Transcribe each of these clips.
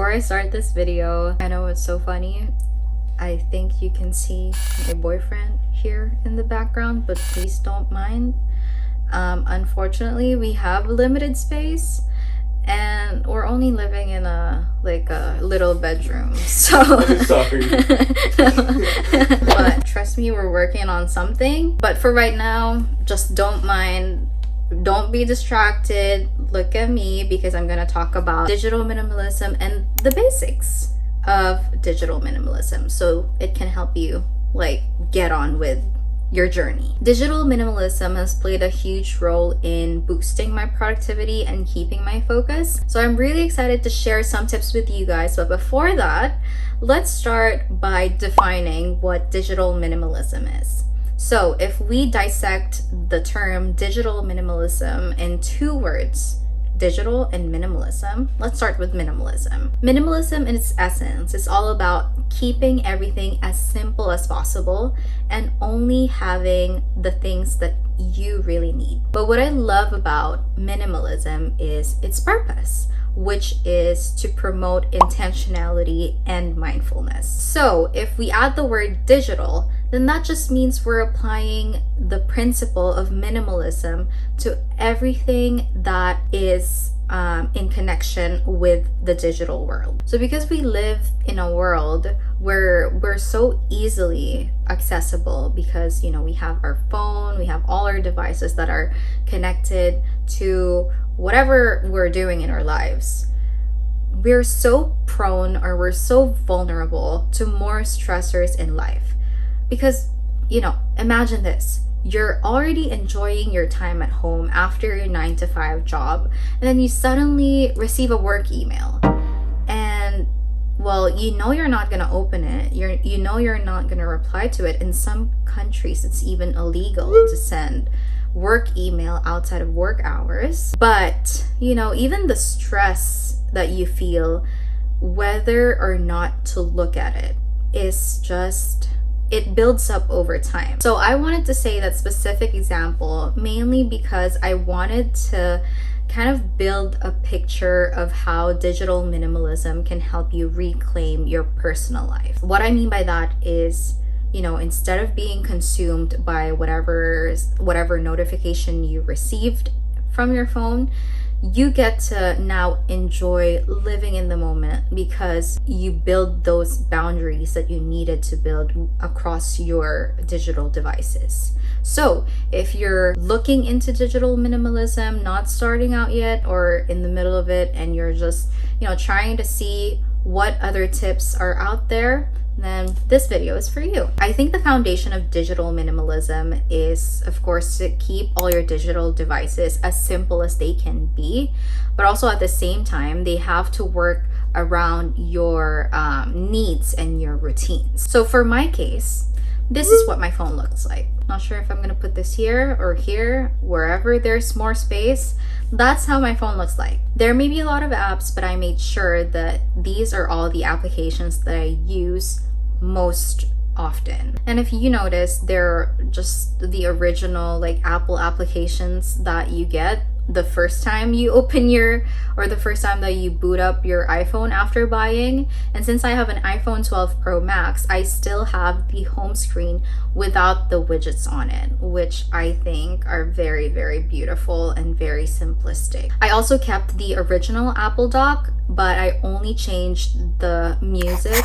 Before I start this video, I know it's so funny. I think you can see my boyfriend here in the background, but please don't mind. Unfortunately, we have limited space and we're only living in a little bedroom, so Sorry. But trust me, we're working on something. But for right now, just don't mind, don't be distracted. Look at me, because I'm gonna talk about digital minimalism and the basics of digital minimalism, so it can help you get on with your journey. Digital minimalism has played a huge role in boosting my productivity and keeping my focus. So I'm really excited to share some tips with you guys. But before that, let's start by defining what digital minimalism is. So if we dissect the term digital minimalism in two words, digital and minimalism, let's start with minimalism. Minimalism in its essence is all about keeping everything as simple as possible and only having the things that you really need. But what I love about minimalism is its purpose, which is to promote intentionality and mindfulness. So if we add the word digital, then that just means we're applying the principle of minimalism to everything that is in connection with the digital world. So because we live in a world where we're so easily accessible, because we have our phone, we have all our devices that are connected to whatever we're doing in our lives, we're so prone, or we're so vulnerable to more stressors in life. Because, imagine this. You're already enjoying your time at home after your 9-to-5 job, and then you suddenly receive a work email. And, well, you're not going to open it. You're not going to reply to it. In some countries, it's even illegal to send work email outside of work hours. But, even the stress that you feel, whether or not to look at it, is just... it builds up over time. So I wanted to say that specific example mainly because I wanted to kind of build a picture of how digital minimalism can help you reclaim your personal life. What I mean by that is, instead of being consumed by whatever notification you received from your phone, you get to now enjoy living in the moment because you build those boundaries that you needed to build across your digital devices. So if you're looking into digital minimalism, not starting out yet, or in the middle of it, and you're just, trying to see what other tips are out there, then this video is for you. I think the foundation of digital minimalism is, of course, to keep all your digital devices as simple as they can be, but also at the same time, they have to work around your needs and your routines. So for my case, this is what my phone looks like. Not sure if I'm gonna put this here or here, wherever there's more space. That's how my phone looks like. There may be a lot of apps, but I made sure that these are all the applications that I use most often. And if you notice, they're just the original Apple applications that you get the first time you the first time that you boot up your iPhone after buying. And since I have an iPhone 12 Pro Max, I still have the home screen without the widgets on it, which I think are very, very beautiful and very simplistic. I also kept the original Apple dock, but I only changed the music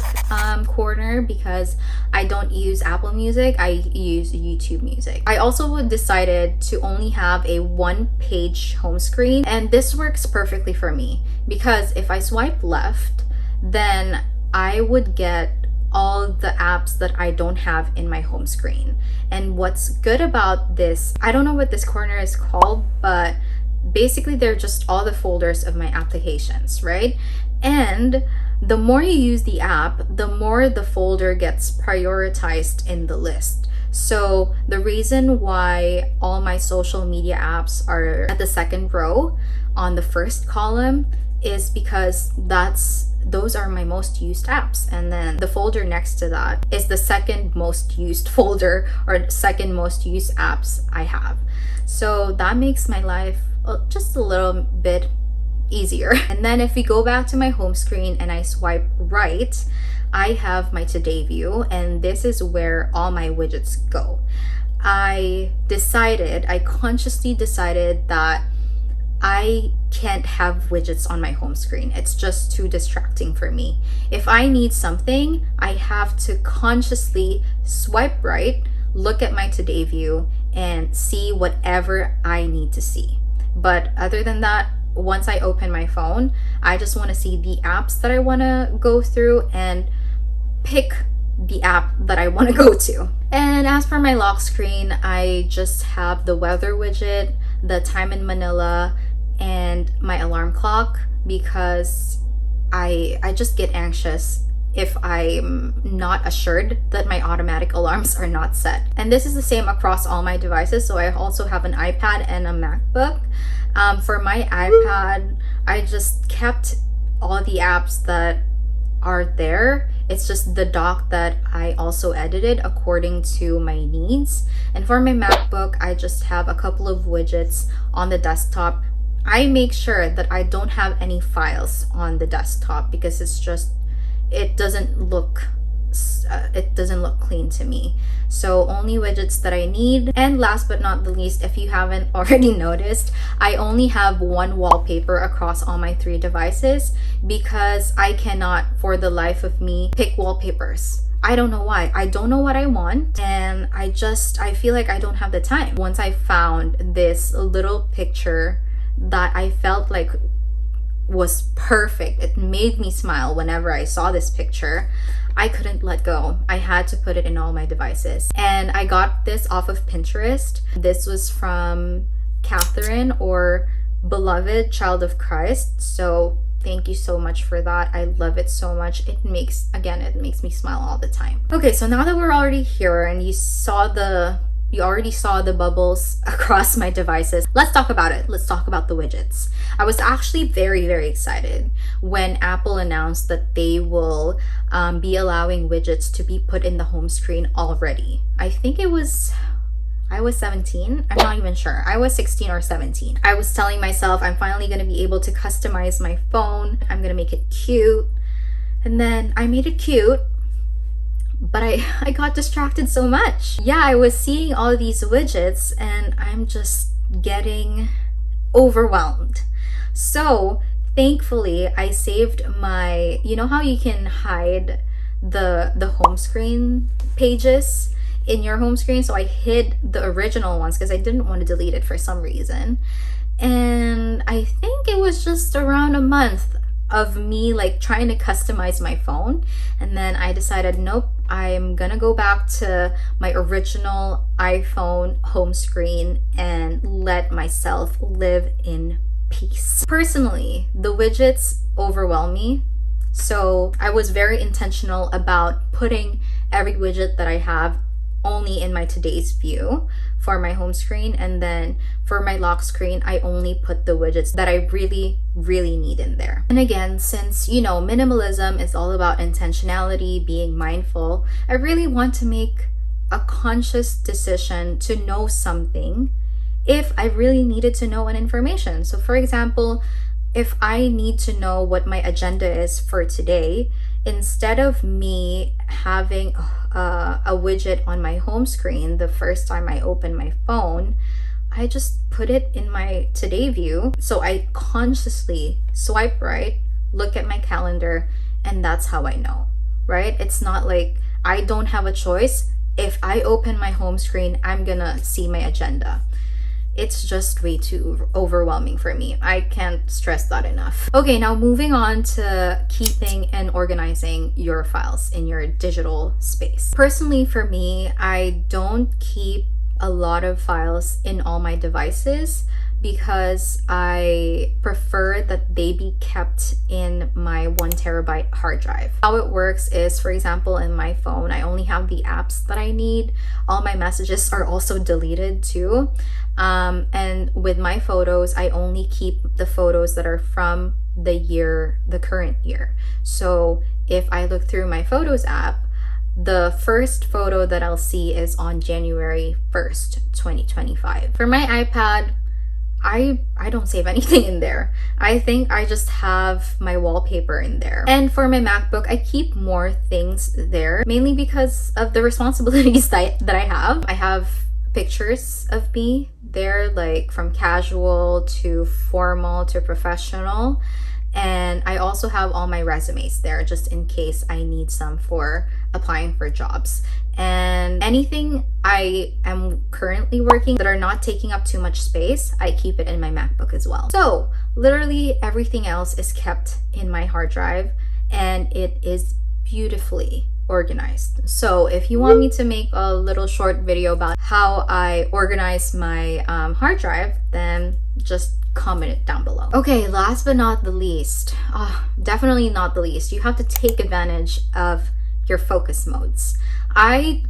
corner because I don't use Apple Music, I use YouTube Music. I also decided to only have a one-page home screen, and this works perfectly for me because if I swipe left, then I would get all the apps that I don't have in my home screen. And what's good about this, I don't know what this corner is called, but basically they're just all the folders of my applications, right? And the more you use the app, the more the folder gets prioritized in the list. So the reason why all my social media apps are at the second row on the first column is because those are my most used apps, and then the folder next to that is the second most used folder or second most used apps I have. So that makes my life just a little bit easier. And then if we go back to my home screen and I swipe right, I have my today view, and this is where all my widgets go. I consciously decided that I can't have widgets on my home screen. It's just too distracting for me. If I need something, I have to consciously swipe right, look at my today view, and see whatever I need to see. But other than that, once I open my phone, I just want to see the apps that I want to go through and pick the app that I want to go to. And as for my lock screen, I just have the weather widget, the time in Manila, and my alarm clock, because I just get anxious if I'm not assured that my automatic alarms are not set. And this is the same across all my devices. So I also have an iPad and a MacBook. For my iPad, I just kept all the apps that are there. It's just the dock that I also edited according to my needs. And for my MacBook, I just have a couple of widgets on the desktop. I make sure that I don't have any files on the desktop because it doesn't look clean to me. So only widgets that I need. And last but not the least, if you haven't already noticed, I only have one wallpaper across all my 3 devices because I cannot for the life of me pick wallpapers. I don't know why. I don't know what I want, and I feel like I don't have the time. Once I found this little picture that I felt like was perfect, it made me smile whenever I saw this picture, I couldn't let go. I had to put it in all my devices. And I got this off of Pinterest. This was from Catherine, or Beloved Child of Christ. So thank you so much for that. I love it so much. It makes me smile all the time. Okay, so now that we're already here and you already saw the bubbles across my devices, let's talk about it. Let's talk about the widgets. I was actually very, very excited when Apple announced that they will be allowing widgets to be put in the home screen already. I was 17. I'm not even sure. I was 16 or 17. I was telling myself I'm finally going to be able to customize my phone. I'm going to make it cute. And then I made it cute, but I got distracted so much. Yeah, I was seeing all these widgets and I'm just getting overwhelmed. So thankfully I saved my, you know how you can hide the home screen pages in your home screen? So I hid the original ones because I didn't want to delete it for some reason. And I think it was just around a month of me like trying to customize my phone, and then I decided, nope, I'm gonna go back to my original iPhone home screen and let myself live in peace. Personally, the widgets overwhelm me, so I was very intentional about putting every widget that I have only in my today's view for my home screen, and then for my lock screen I only put the widgets that I really need in there. And again, since minimalism is all about intentionality, being mindful, I really want to make a conscious decision to know something if I really needed to know an information. So for example, if I need to know what my agenda is for today, instead of me having a widget on my home screen the first time I open my phone, I just put it in my today view. So I consciously swipe right, look at my calendar, and that's how I know, right? It's not like I don't have a choice. If I open my home screen, I'm gonna see my agenda. It's just way too overwhelming for me. I can't stress that enough. Okay, now moving on to keeping and organizing your files in your digital space. Personally, for me, I don't keep a lot of files in all my devices because I prefer that they be kept in my 1 terabyte hard drive. How it works is, for example, in my phone, I only have the apps that I need. All my messages are also deleted too. And with my photos, I only keep the photos that are from the current year. So if I look through my Photos app, the first photo that I'll see is on January 1st, 2025. For my iPad, I don't save anything in there. I think I just have my wallpaper in there. And for my MacBook, I keep more things there, mainly because of the responsibilities that I have. I have pictures of me there, like from casual to formal to professional. And I also have all my resumes there just in case I need some for applying for jobs. And anything I am currently working that are not taking up too much space, I keep it in my MacBook as well. So literally everything else is kept in my hard drive, and it is beautifully organized. So if you want me to make a little short video about how I organize my hard drive, then just comment it down below. Okay, last but not the least, definitely not the least, you have to take advantage of your focus modes. I'm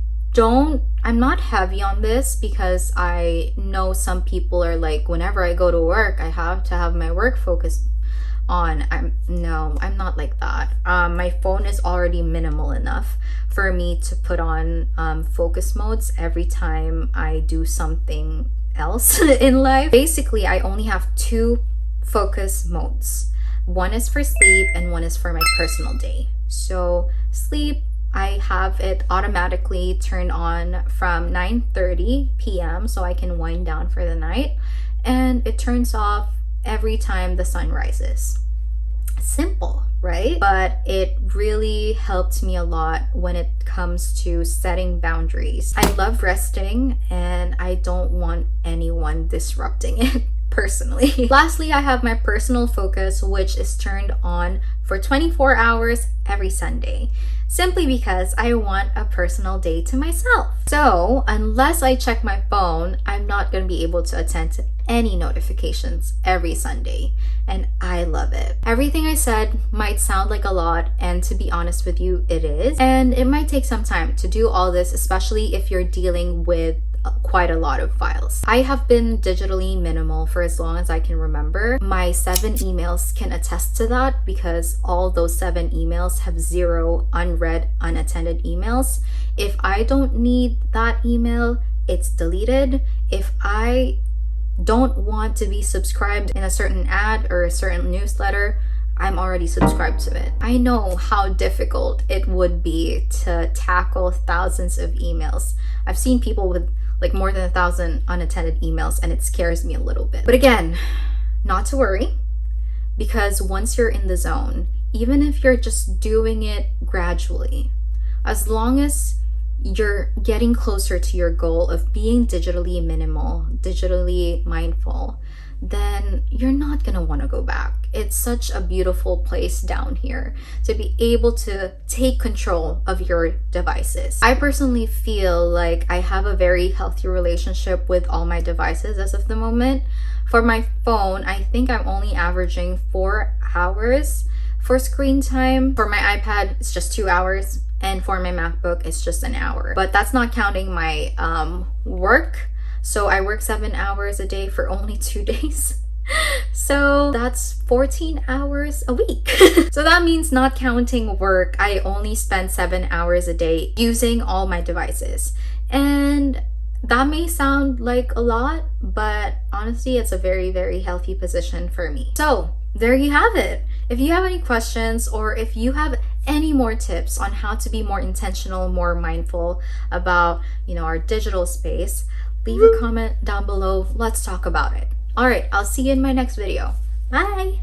not heavy on this because I know some people are like, whenever I go to work, I have to have my work focus on. I'm not like that. My phone is already minimal enough for me to put on focus modes every time I do something else in life. Basically, I only have 2 focus modes. One is for sleep and one is for my personal day. So sleep, I have it automatically turned on from 9:30 p.m. so I can wind down for the night, and it turns off every time the sun rises. Simple, right? But it really helped me a lot when it comes to setting boundaries. I love resting and I don't want anyone disrupting it personally. Lastly, I have my personal focus, which is turned on for 24 hours every Sunday, simply because I want a personal day to myself. So unless I check my phone, I'm not going to be able to attend to any notifications every Sunday, and I love it. Everything I said might sound like a lot, and to be honest with you, it is. And it might take some time to do all this, especially if you're dealing with quite a lot of files. I have been digitally minimal for as long as I can remember. My 7 emails can attest to that, because all those 7 emails have 0 unread, unattended emails. If I don't need that email, it's deleted. If I don't want to be subscribed in a certain ad or a certain newsletter, I'm already subscribed to it. I know how difficult it would be to tackle thousands of emails. I've seen people with like more than 1,000 unattended emails, and it scares me a little bit. But again, not to worry, because once you're in the zone, even if you're just doing it gradually, as long as you're getting closer to your goal of being digitally minimal, digitally mindful, then you're not gonna want to go back. It's such a beautiful place down here to be able to take control of your devices. I personally feel like I have a very healthy relationship with all my devices as of the moment. For my phone, I think I'm only averaging 4 hours for screen time. For my iPad, it's just 2 hours. And for my MacBook, it's just 1 hour. But that's not counting my work. So I work 7 hours a day for only 2 days. So that's 14 hours a week. So that means, not counting work, I only spend 7 hours a day using all my devices. And that may sound like a lot, but honestly, it's a very, very healthy position for me. So there you have it. If you have any questions, or if you have any more tips on how to be more intentional, more mindful about, our digital space, leave a comment down below. Let's talk about it. All right, I'll see you in my next video. Bye.